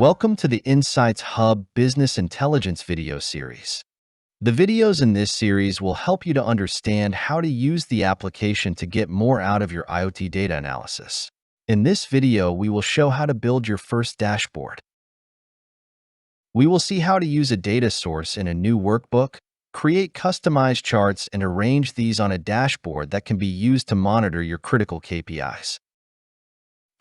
Welcome to the Insights Hub Business Intelligence video series. The videos in this series will help you to understand how to use the application to get more out of your IoT data analysis. In this video, we will show how to build your first dashboard. We will see how to use a data source in a new workbook, create customized charts, and arrange these on a dashboard that can be used to monitor your critical KPIs.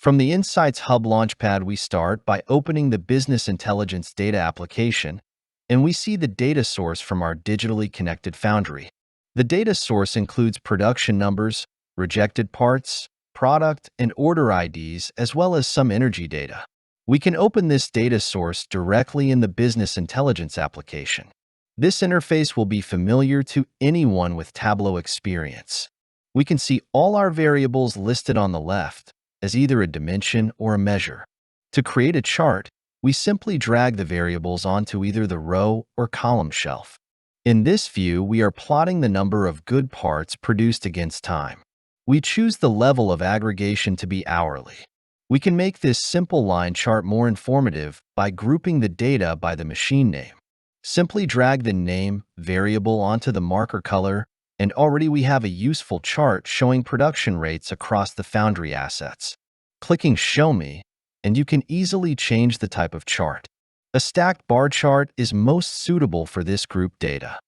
From the Insights Hub Launchpad, we start by opening the Business Intelligence Data application, and we see the data source from our digitally connected foundry. The data source includes production numbers, rejected parts, product and order IDs, as well as some energy data. We can open this data source directly in the Business Intelligence application. This interface will be familiar to anyone with Tableau experience. We can see all our variables listed on the left as either a dimension or a measure. To create a chart, we simply drag the variables onto either the row or column shelf. In this view, we are plotting the number of good parts produced against time. We choose the level of aggregation to be hourly. We can make this simple line chart more informative by grouping the data by the machine name. Simply drag the name variable onto the marker color, and already we have a useful chart showing production rates across the foundry assets. Clicking Show Me, and you can easily change the type of chart. A stacked bar chart is most suitable for this group data.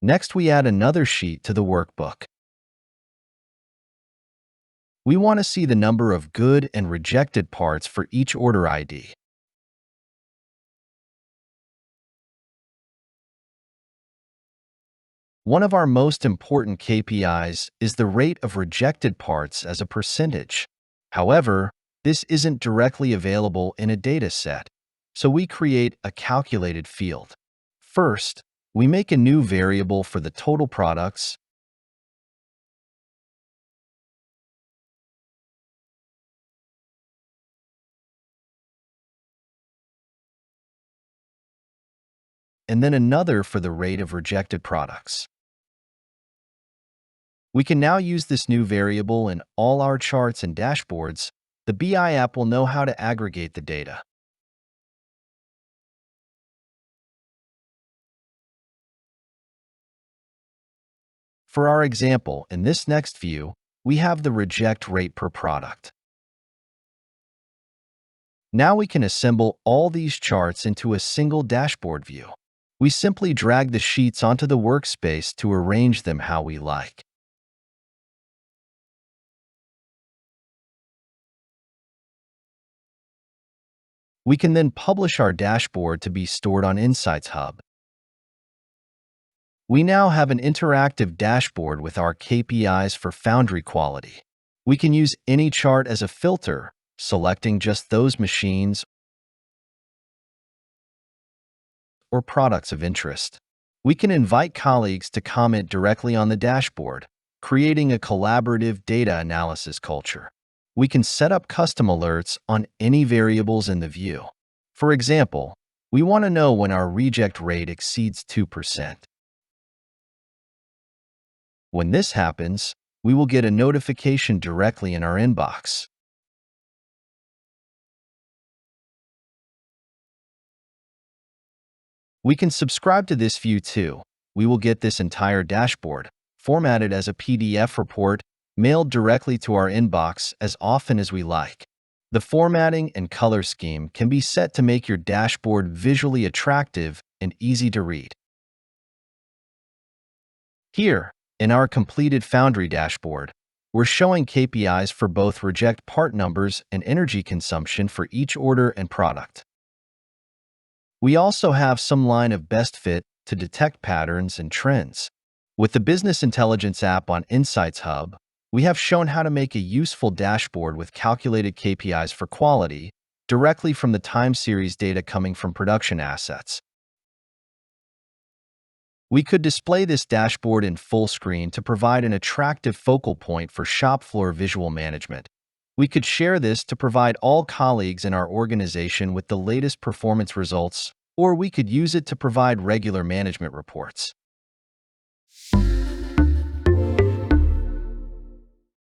Next, we add another sheet to the workbook. We want to see the number of good and rejected parts for each order ID. One of our most important KPIs is the rate of rejected parts as a percentage. However, this isn't directly available in a data set, so we create a calculated field. First, we make a new variable for the total products, and then another for the rate of rejected products. We can now use this new variable in all our charts and dashboards. The BI app will know how to aggregate the data. For our example, in this next view, we have the reject rate per product. Now we can assemble all these charts into a single dashboard view. We simply drag the sheets onto the workspace to arrange them how we like. We can then publish our dashboard to be stored on Insights Hub. We now have an interactive dashboard with our KPIs for foundry quality. We can use any chart as a filter, selecting just those machines or products of interest. We can invite colleagues to comment directly on the dashboard, creating a collaborative data analysis culture. We can set up custom alerts on any variables in the view. For example, we want to know when our reject rate exceeds 2%. When this happens, we will get a notification directly in our inbox. We can subscribe to this view too. We will get this entire dashboard, formatted as a PDF report, mailed directly to our inbox as often as we like. The formatting and color scheme can be set to make your dashboard visually attractive and easy to read. Here, in our completed Foundry dashboard, we're showing KPIs for both reject part numbers and energy consumption for each order and product. We also have some line of best fit to detect patterns and trends. With the Business Intelligence app on Insights Hub, we have shown how to make a useful dashboard with calculated KPIs for quality directly from the time series data coming from production assets. We could display this dashboard in full screen to provide an attractive focal point for shop floor visual management. We could share this to provide all colleagues in our organization with the latest performance results, or we could use it to provide regular management reports.